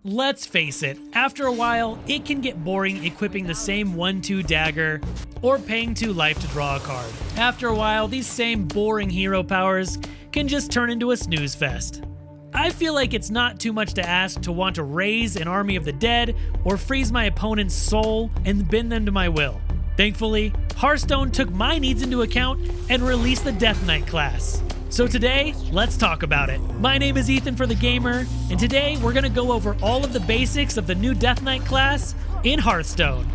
Let's face it, after a while, it can get boring equipping the same 1-2 dagger or paying 2 life to draw a card. After a while, these same boring hero powers can just turn into a snooze fest. I feel like it's not too much to ask to want to raise an army of the dead or freeze my opponent's soul and bend them to my will. Thankfully, Hearthstone took my needs into account and released the Death Knight class. So today, let's talk about it. My name is Ethan for the Gamer, and today we're gonna go over all of the basics of the new Death Knight class in Hearthstone.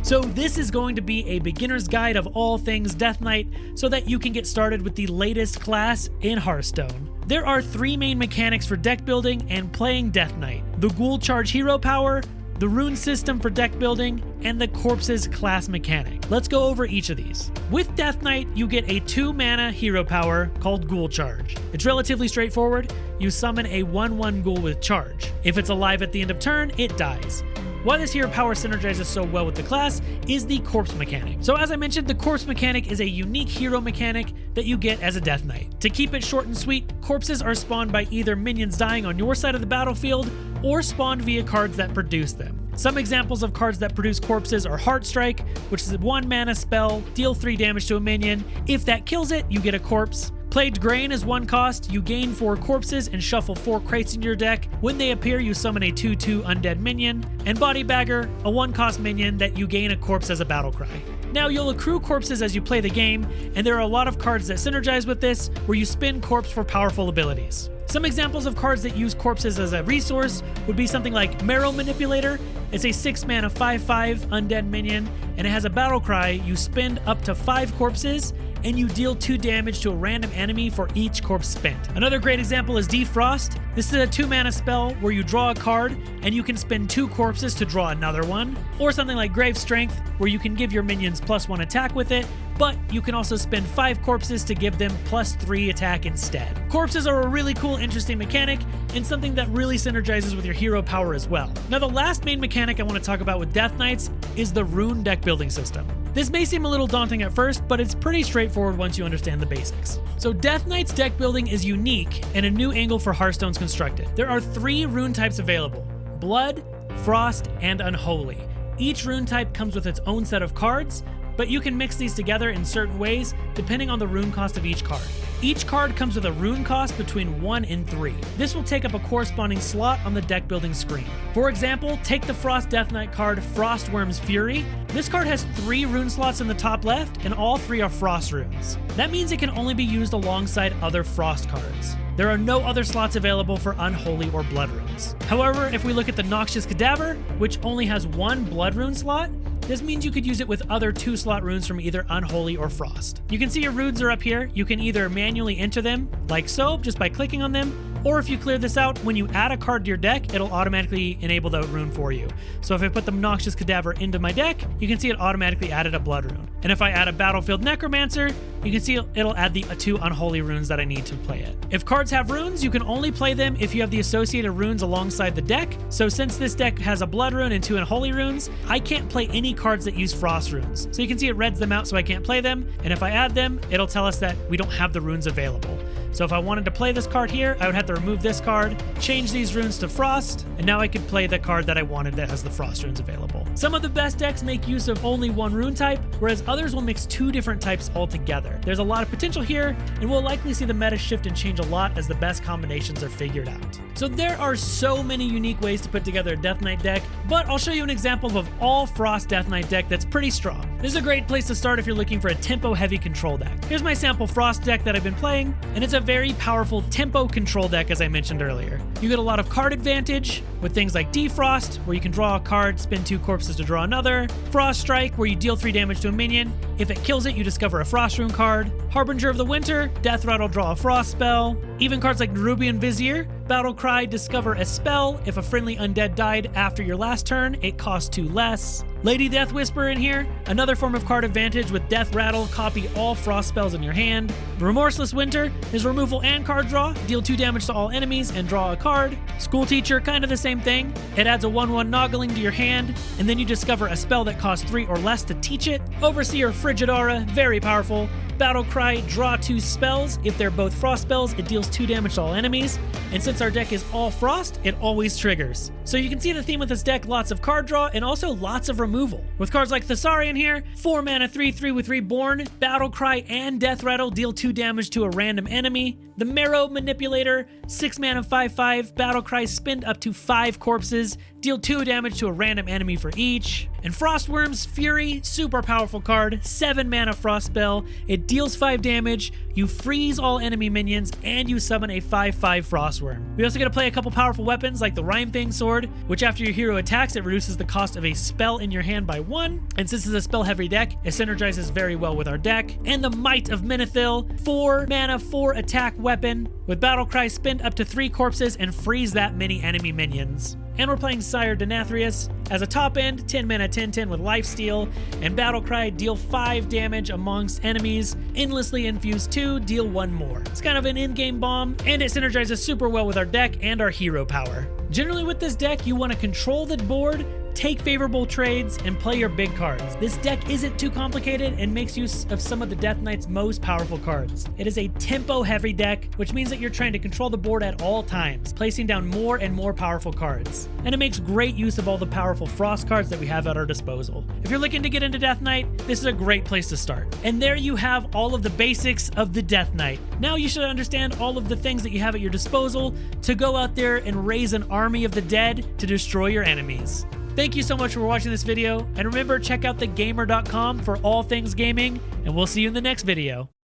So this is going to be a beginner's guide of all things Death Knight so that you can get started with the latest class in Hearthstone. There are 3 main mechanics for deck building and playing Death Knight: the Ghoul Charge hero power, the rune system for deck building, and the corpses class mechanic. Let's go over each of these. With Death Knight, you get a 2-mana hero power called Ghoul Charge. It's relatively straightforward. You summon a 1/1 ghoul with charge. If it's alive at the end of turn, it dies. Why this hero power synergizes so well with the class is the corpse mechanic. So as I mentioned, the corpse mechanic is a unique hero mechanic that you get as a Death Knight. To keep it short and sweet, corpses are spawned by either minions dying on your side of the battlefield or spawned via cards that produce them. Some examples of cards that produce corpses are Heart Strike, which is a 1-mana spell, deal 3 damage to a minion. If that kills it, you get a corpse. Plagued Grain is 1 cost, you gain 4 corpses and shuffle 4 crates in your deck. When they appear, you summon a 2/2 undead minion. And Body Bagger, a 1-cost minion that you gain a corpse as a battle cry. Now you'll accrue corpses as you play the game, and there are a lot of cards that synergize with this, where you spin corpse for powerful abilities. Some examples of cards that use corpses as a resource would be something like Marrow Manipulator. It's a 6-mana 5/5 undead minion, and it has a battle cry. You spend up to 5 corpses, and you deal 2 damage to a random enemy for each corpse spent. Another great example is Defrost. This is a 2-mana spell where you draw a card, and you can spend 2 corpses to draw another one. Or something like Grave Strength, where you can give your minions +1 attack with it, but you can also spend 5 corpses to give them +3 attack instead. Corpses are a really cool, interesting mechanic, and something that really synergizes with your hero power as well. Now the last main mechanic I want to talk about with Death Knights is the rune deck building system. This may seem a little daunting at first, but it's pretty straightforward once you understand the basics. So Death Knight's deck building is unique and a new angle for Hearthstone's constructed. There are 3 rune types available: Blood, Frost, and Unholy. Each rune type comes with its own set of cards, but you can mix these together in certain ways depending on the rune cost of each card. Each card comes with a rune cost between 1 and 3. This will take up a corresponding slot on the deck building screen. For example, take the Frost Death Knight card Frostworm's Fury. This card has 3 rune slots in the top left, and all 3 are Frost runes. That means it can only be used alongside other Frost cards. There are no other slots available for Unholy or Blood runes. However, if we look at the Noxious Cadaver, which only has 1 Blood rune slot, this means you could use it with other 2-slot runes from either Unholy or Frost. You can see your runes are up here. You can either manually enter them, like so, just by clicking on them, or if you clear this out, when you add a card to your deck, it'll automatically enable the rune for you. So if I put the Noxious Cadaver into my deck, you can see it automatically added a Blood rune. And if I add a Battlefield Necromancer, you can see it'll add the 2 Unholy runes that I need to play it. If cards have runes, you can only play them if you have the associated runes alongside the deck. So since this deck has a Blood rune and 2 Unholy runes, I can't play any cards that use Frost runes. So you can see it reds them out so I can't play them, and if I add them, it'll tell us that we don't have the runes available. So if I wanted to play this card here, I would have to remove this card, change these runes to Frost, and now I could play the card that I wanted that has the Frost runes available. Some of the best decks make use of only 1 rune type, whereas others will mix 2 different types altogether. There's a lot of potential here, and we'll likely see the meta shift and change a lot as the best combinations are figured out. So there are so many unique ways to put together a Death Knight deck, but I'll show you an example of an all-Frost Death Knight deck that's pretty strong. This is a great place to start if you're looking for a tempo-heavy control deck. Here's my sample Frost deck that I've been playing, and it's a very powerful tempo control deck, as I mentioned earlier. You get a lot of card advantage with things like Defrost, where you can draw a card, spin 2 corpses to draw another; Frost Strike, where you deal 3 damage to a minion. If it kills it, you discover a Frost rune card. Harbinger of the Winter, Death Rattle, draw a Frost spell. Even cards like Nerubian Vizier, Battle Cry, discover a spell. If a friendly undead died after your last turn, it costs 2 less. Lady Death Whisper in here, another form of card advantage with Death Rattle, copy all Frost spells in your hand. Remorseless Winter is removal and card draw, deal 2 damage to all enemies and draw a card. School Teacher, kind of the same thing. It adds a 1/1 Noggling to your hand, and then you discover a spell that costs 3 or less to teach it. Overseer Frigid Aura, very powerful. Battlecry, draw 2 spells. If they're both frost spells, it deals 2 damage to all enemies. And since our deck is all frost, it always triggers. So you can see the theme with this deck, lots of card draw and also lots of removal. With cards like Thessarian here, 4 mana 3/3 with Reborn, Battlecry and Death Rattle deal 2 damage to a random enemy. The Marrow Manipulator, 6 mana 5/5, Battlecry spend up to 5 corpses, deal 2 damage to a random enemy for each. And Frostworm's Fury, super powerful card, 7 mana frost spell, it deals 5 damage, you freeze all enemy minions, and you summon a 5/5 Frostworm. We also get to play a couple powerful weapons like the Rhyme-Fang Sword, which after your hero attacks, it reduces the cost of a spell in your hand by 1, and since it's a spell-heavy deck, it synergizes very well with our deck. And the Might of Menethil, 4 mana 4 attack weapon, with Battlecry spend up to 3 corpses and freeze that many enemy minions. And we're playing Sire Denathrius. As a top end, 10 mana 10/10 with Lifesteal, and Battlecry, deal 5 damage amongst enemies, endlessly infuse 2, deal 1 more. It's kind of an in-game bomb, and it synergizes super well with our deck and our hero power. Generally with this deck, you want to control the board, take favorable trades, and play your big cards. This deck isn't too complicated and makes use of some of the Death Knight's most powerful cards. It is a tempo-heavy deck, which means that you're trying to control the board at all times, placing down more and more powerful cards. And it makes great use of all the powerful Frost cards that we have at our disposal. If you're looking to get into Death Knight, this is a great place to start. And there you have all of the basics of the Death Knight. Now you should understand all of the things that you have at your disposal to go out there and raise an army of the dead to destroy your enemies. Thank you so much for watching this video, and remember, check out thegamer.com for all things gaming, and we'll see you in the next video.